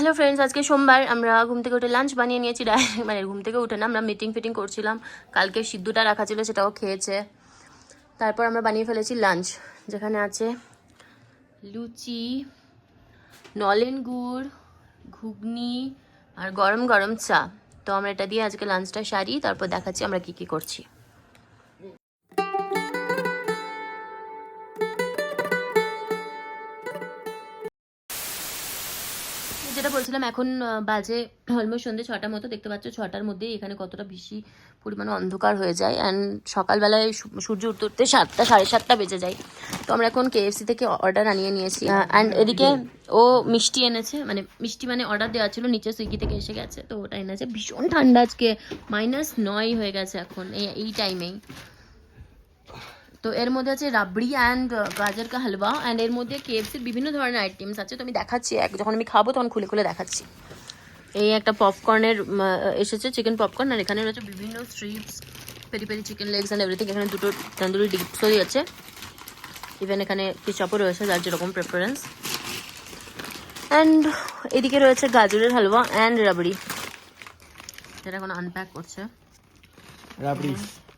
Hello friends, আজকে সোমবার। আমরা ঘুম থেকে উঠে লাঞ্চ বানিয়ে নিয়েছি। মানে ঘুম থেকে উঠে না, আমরা মিটিং করছিলাম। কালকে সিদ্ধুটা রাখা ছিল, সেটাও খেয়েছে। তারপর আমরা বানিয়ে ফেলেছি লাঞ্চ, যেখানে আছে লুচি, নলেন গুড়, ঘুগনি আর গরম গরম চা। তো আমরা এটা দিয়ে আজকে লাঞ্চটা সারি, তারপর দেখাচ্ছি আমরা কি কি করছি। যেটা বলছিলাম, এখন বাজে অলমোস্ট সন্ধ্যে 6টার মতো। দেখতে পাচ্ছ 6টার মধ্যেই এখানে কতটা বেশি পরিমাণে অন্ধকার হয়ে যায়। অ্যান্ড সকালবেলায় সূর্য উঠতে উঠতে 7টা 7:30 বেজে যায়। তো আমরা এখন KFC থেকে অর্ডার আনিয়ে নিয়েছি। অ্যান্ড এদিকে ও মিষ্টি এনেছে, মানে মিষ্টি মানে অর্ডার দেওয়া ছিল, নিচে সুইগি থেকে এসে গেছে, তো ওটা এনেছে। ভীষণ ঠান্ডা আজকে, -9 হয়ে গেছে এখন এই টাইমেই। তো এর মধ্যে আছে রাবড়ি অ্যান্ড গাজর কা হালুয়া, অ্যান্ড এর মধ্যে KFCর বিভিন্ন ধরনের আইটেমস আছে। তো আমি দেখাচ্ছি, যখন আমি খাবো তখন খুলে খুলে দেখাচ্ছি। এই একটা পপকর্নের এসেছে, চিকেন পপকর্ন, আর এখানে রয়েছে বিভিন্ন strips, peri peri chicken legs and everything. এখানে দুটো তন্দুরি ডিপসও আছে, ইভেন এখানে কেচাপও রয়েছে, যার যেরকম প্রেফারেন্স। অ্যান্ড এদিকে রয়েছে গাজরের হালুয়া অ্যান্ড রাবড়ি, যেটা এখন আনপ্যাক করছে। রাবড়ি,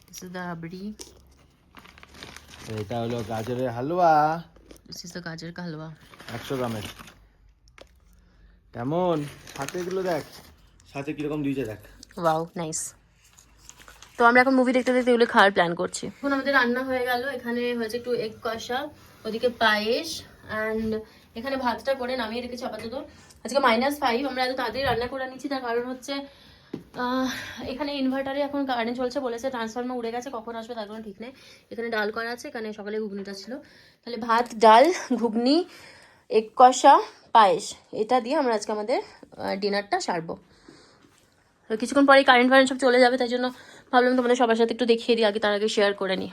দিস ইজ দ্য রাবড়ি, এটা হলো গাজরের হালুয়া, দিস ইজ দ্য গাজর কা হালুয়া, 100 গ্রামের। কেমন সাথে এগুলো দেখ, সাথে কিরকম দিয়েছে দেখ। Wow, nice. তো আমরা এখন মুভি দেখতে দেখতে এগুলো খাওয়ার প্ল্যান করছি। এখন আমাদের রান্না হয়ে গেল। এখানে হয়েছে একটু এগ কষা, ওদিকে পায়েস, অ্যান্ড এখানে ভাতটা করে নামিয়ে রেখেছি আপাতত। আজকে -5, আমরা এত তাড়াতাড়ি রান্না করে নিচ্ছি, তার কারণ হচ্ছে এখানে ইনভার্টারে এখন কারেন্ট চলছে, বলেছে ট্রান্সফরমার উড়ে গেছে, কখন আসবে তার কোনো ঠিক নেই। এখানে ডাল করা আছে, এখানে সকালে ঘুগনিটা ছিল। তাহলে ভাত, ডাল, ঘুগনি, এগ কষা, পায়েস, এটা দিয়ে আমরা আজকে আমাদের ডিনারটা সারবো। তো কিছুক্ষণ পরে কারেন্ট সব চলে যাবে, তাই জন্য ভাবলাম তোমাদের সবার সাথে একটু দেখিয়ে দিই, তার আগে শেয়ার করে নিই।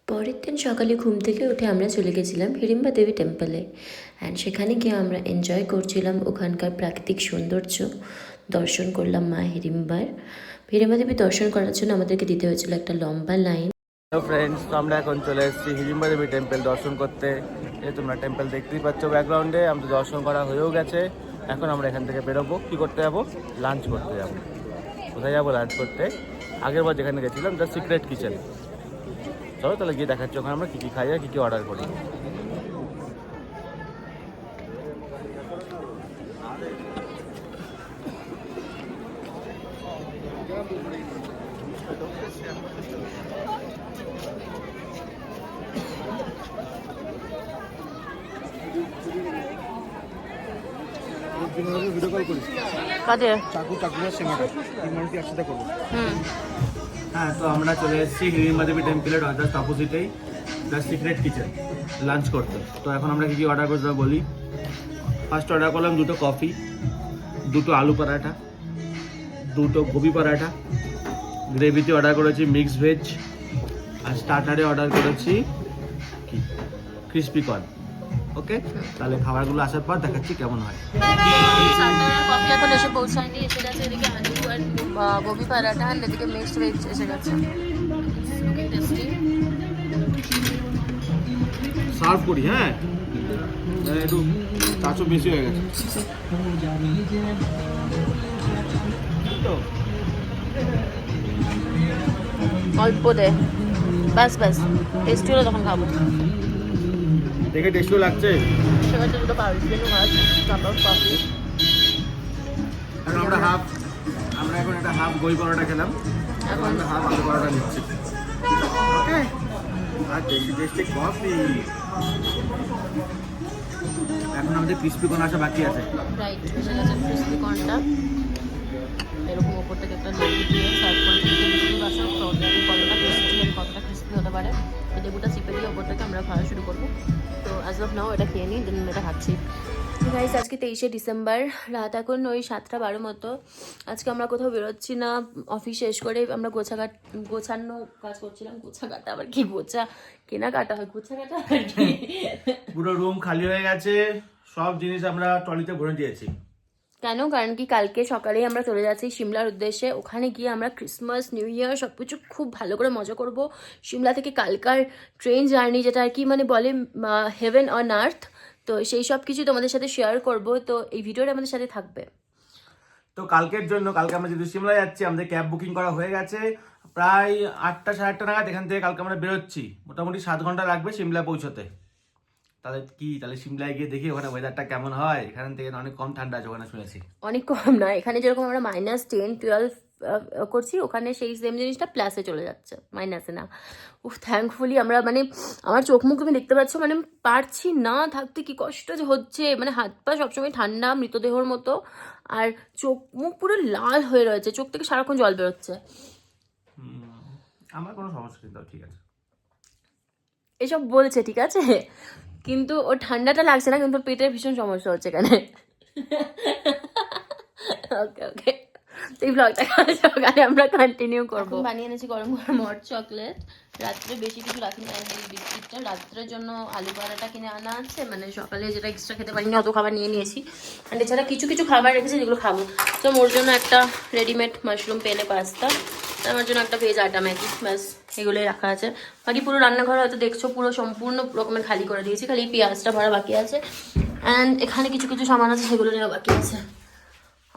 পরের দিন সকালে ঘুম থেকে উঠে আমরা চলে গেছিলাম হিড়িম্বা দেবী টেম্পলে, অ্যান্ড সেখানে গিয়ে আমরা এনজয় করছিলাম ওখানকার প্রাকৃতিক সৌন্দর্য। দর্শন করলাম মা হিড়িম্বা দেবী দর্শন করার জন্য আমাদেরকে দিতে হয়েছিল একটা লম্বা লাইন। হ্যালো ফ্রেন্ডস, তো আমরা এখন চলে এসেছি হিড়িম্বা দেবী টেম্পল দর্শন করতে। এই তোমরা টেম্পল দেখতেই পাচ্ছ ব্যাকগ্রাউন্ডে। আমাদের দর্শন করা হয়েও গেছে। এখন আমরা এখান থেকে বেরোবো, কী করতে যাবো? লাঞ্চ করতে যাবো। কোথায় যাবো লাঞ্চ করতে? আগের বার যেখানে গেছিলাম, দ্য সিক্রেট কিচেন। চলো তাহলে গিয়ে দেখাচ্ছি ওখানে আমরা কী কী খাই আর কী কী অর্ডার করি। ভিডিও কল করিস কাদের? একসাথে করবো। হ্যাঁ, তো আমরা চলে এসেছি হিড়িম্বা দেবী টেম্পলের জাস্ট অপোজিটেই দ্য সিক্রেট কিচেন লাঞ্চ করতে। তো এখন আমরা কী কী অর্ডার করতে বলি। ফার্স্ট অর্ডার করলাম 2টো কফি, 2টো আলু পরাঠা, 2টো গোবি পরাঠা, গ্রেভিতে অর্ডার করেছি মিক্সড ভেজ, আর স্টার্টারে অর্ডার করেছি কি ক্রিসপি কর্ন। ওকে, তাহলে খাবারগুলো আসার পর দেখাচ্ছি কেমন হয়। কফি এখন এসে পৌঁছায়নি, এসে গেছে এদিকে আলু আর গোবি পরাঠা, আর এদিকে মিক্সড ভেজ এসে গেছে। সার্ভ করি, হ্যাঁ একটু কাঁচও বেশি হয়ে গেছে তো। অল্প দে, বাস টেস্টি হলে তখন খাবো। দেখে টেস্টিও লাগছে। সেখানে দুটো পাউরুটি ভাত, কাপ কফি। আমরা এখন একটা হাফ গোবি পরোটা খেলাম, এখন আমরা হাফ আলু পরোটা নিচ্ছি। ওকে, আর টেস্টি কফি। এখন আমাদের ক্রিসপি কর্ন আসা বাকি আছে। রাইট, এসে গেছে ক্রিসপি কর্নটা। এরকম ওপর থেকে একটা লেবু দিয়ে সার্ভ করে দিতে বুঝতেই পারছো কতটা টেস্টি আর কতটা ক্রিসপি হতে পারে। তো লেবুটা চিপে দিয়ে ওপর থেকে আমরা খাওয়া শুরু করবো। তো অ্যাজ অফ নাও এটা খেয়ে নিই, দেন এটা খাচ্ছি। গাইস, আজকে 23শে ডিসেম্বর, রাত এখন ওই 7:12 মতো। আজকে আমরা কোথাও বেরোচ্ছি না। অফিস শেষ করে আমরা গোছানো কাজ করছিলাম। গোছাকাটা আবার কি, কেনাকাটা হয়, গোছাকাটা আর কি। পুরো রুম খালি হয়ে গেছে, সব জিনিস আমরা ট্রলিতে ভরে দিয়েছি। কেন? কারণ কি, কালকে সকালেই আমরা চলে যাচ্ছি সিমলার উদ্দেশ্যে। ওখানে গিয়ে আমরা ক্রিসমাস, নিউ ইয়ার সব কিছু খুব ভালো করে মজা করব। সিমলা থেকে কালকার ট্রেন জার্নি, যেটা আর কি মানে বলে হেভেন অন আর্থ, তো সেই সব কিছু তোমাদের সাথে শেয়ার করব, তো এই ভিডিওটা আমাদের সাথে থাকবে। তো কালকের জন্য, কালকে আমরা যেহেতু সিমলা যাচ্ছি, আমাদের ক্যাব বুকিং করা হয়ে গেছে প্রায় 8টা সাড়ে 8টা নাগাদ। এখান থেকে কালকে আমরা বেরোচ্ছি, মোটামুটি 7 ঘন্টা লাগবে সিমলা পৌঁছতে। তাহলে সিমলায় গিয়ে দেখি ওখানে ওয়েদারটা কেমন হয়। এখান থেকে অনেক কম ঠান্ডা আছে ওখানে শুনেছি। অনেক কম না, এখানে যেরকম আমরা -10-12 করছি, ওখানে সেই সেম জিনিসটা প্লাসে চলে যাচ্ছে, মাইনাসে না। উফ, থ্যাঙ্কফুলি আমরা মানে আমার চোখ মুখ তুমি দেখতে পাচ্ছ, মানে পারছি না থাকতে, কি কষ্ট যে হচ্ছে, মানে হাত পা সবসময় ঠান্ডা মৃতদেহর মতো, আর চোখ মুখ পুরো লাল হয়ে রয়েছে, চোখ থেকে সারাক্ষণ জল বেরোচ্ছে। আমার কোনো সমস্যা নেই, তাও ঠিক আছে। এসব বলছে ঠিক আছে, কিন্তু ও ঠান্ডাটা লাগছে না, কিন্তু পেটের ভীষণ সমস্যা হচ্ছে এখানে। ওকে ওকে, এই ব্লগটা সকালে আমরা কন্টিনিউ করবো। বানিয়ে এনেছি গরম গরম হট চকলেট, রাত্রে বেশি কিছু রাখিনি, আর এই বিস্কিটটা রাত্রের জন্য আলু পরাটা কিনে আনা আছে, মানে সকালে যেটা এক্সট্রা খেতে পারিনি অত খাবার নিয়ে নিয়েছি, আর এছাড়া কিছু কিছু খাবার রেখেছি যেগুলো খাবো। তো মোর জন্য একটা রেডিমেড মাশরুম পেনে পাস্তা, আমার জন্য একটা ভেজ আটা ম্যাগি, ব্যাস এগুলোই রাখা আছে। বাকি পুরো রান্নাঘর হয়তো দেখছো পুরো সম্পূর্ণ রকমের খালি করে দিয়েছি, খালি পেঁয়াজটা ভরা বাকি আছে, অ্যান্ড এখানে কিছু কিছু সামান আছে সেগুলো নেওয়া বাকি আছে।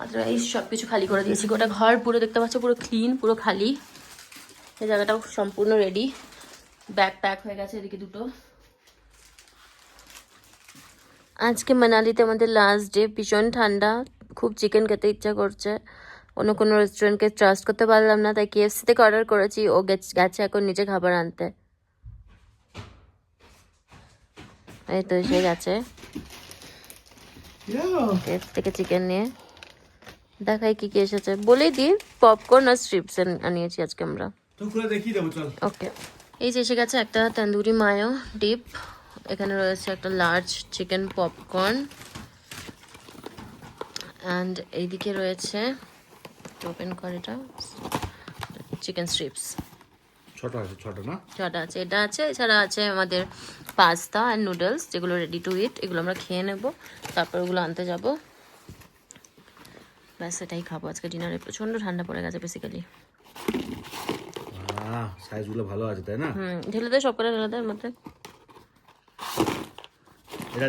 আদারওয়াইজ সব কিছু খালি করে দিয়েছি, গোটা ঘর পুরো দেখতে পাচ্ছ পুরো ক্লিন, পুরো খালি। এই জায়গাটাও সম্পূর্ণ রেডি, ব্যাগ প্যাক হয়ে গেছে এদিকে দুটো। আজকে মানালিতে আমাদের লাস্ট ডে, ভীষণ ঠান্ডা, খুব চিকেন খেতে ইচ্ছা করছে, অন্য কোনো রেস্টুরেন্টকে ট্রাস্ট করতে পারলাম না, তাই KFC থেকে অর্ডার করেছি। ও গেছে এখন নিজে খাবার আনতে, এই তো এসে গেছে KFC থেকে চিকেন নিয়ে। দেখাই কি কি এসেছে, বলেই দিই, পপকর্ন আর স্ট্রিপস আনিয়েছি আজকে আমরা। তো খুলে দেখিয়ে দেবো, চল। ওকে, এই যে এসে গেছে একটা তন্দুরি মায়ো ডিপ, এখানে রয়েছে একটা লার্জ চিকেন পপকর্ন, অ্যান্ড এইদিকে রয়েছে, ওপেন করে এটা, চিকেন স্ট্রিপস। ছোট আছে, ছোট না, ছটা আছে, এটা আছে, এছাড়া আছে আমাদের পাস্তা অ্যান্ড নুডলস, যেগুলো রেডি টু ইট, এগুলো আমরা খেয়ে নেবো, তারপর ওগুলো আনতে যাবো, ব্যাস এটাই খাবো আজকে ডিনারে। প্রচণ্ড ঠান্ডা পড়ে গেছে বেসিক্যালি। সাইজগুলো ভালো আছে তাই না? ঢেলে দেয় সব করে, ঢেলে দেয় মধ্যে। এটা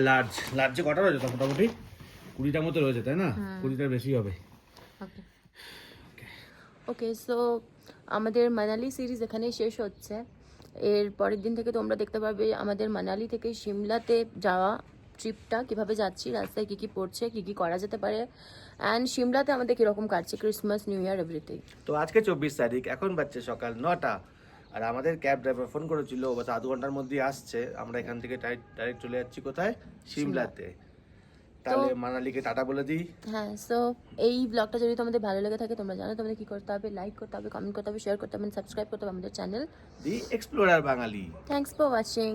লার্জে কটা রয়েছে? তো মোটামুটি 20টার মতো রয়েছে তাই না? 20টার বেশি হবে। ওকে ওকে, সো আমাদের মানালি সিরিজ এখানেই শেষ হচ্ছে। এর পরের দিন থেকে তোমরা দেখতে পারবে আমাদের মানালি থেকে সিমলাতে যাওয়া ট্রিপটা কিভাবে যাচ্ছি, রাস্তায় কী কী পড়ছে, কী কী করা যেতে পারে, অ্যান্ড সিমলাতে আমাদের কীরকম কাটছে, ক্রিসমাস, নিউ ইয়ার, এভরিথিং। তো আজকে 24 তারিখ, এখন বাজছে সকাল 9টা, আর আমাদের ক্যাব ড্রাইভার ফোন করেছিল, ও বাস আধ ঘন্টার মধ্যেই আসছে। আমরা এখান থেকে ডাইরেক্ট চলে যাচ্ছি কোথায়? সিমলাতে। তাহলে মানালিকে টাটা বলে দিই। হ্যাঁ, সো এই ব্লগটা যদি তোমাদের ভালো লেগে থাকে, তোমরা জানো তোমাদের কী করতে হবে, লাইক করতে হবে, কমেন্ট করতে হবে, শেয়ার করতে হবে, সাবস্ক্রাইব করতে হবে আমাদের channel the explorer Bangali. Thanks for watching.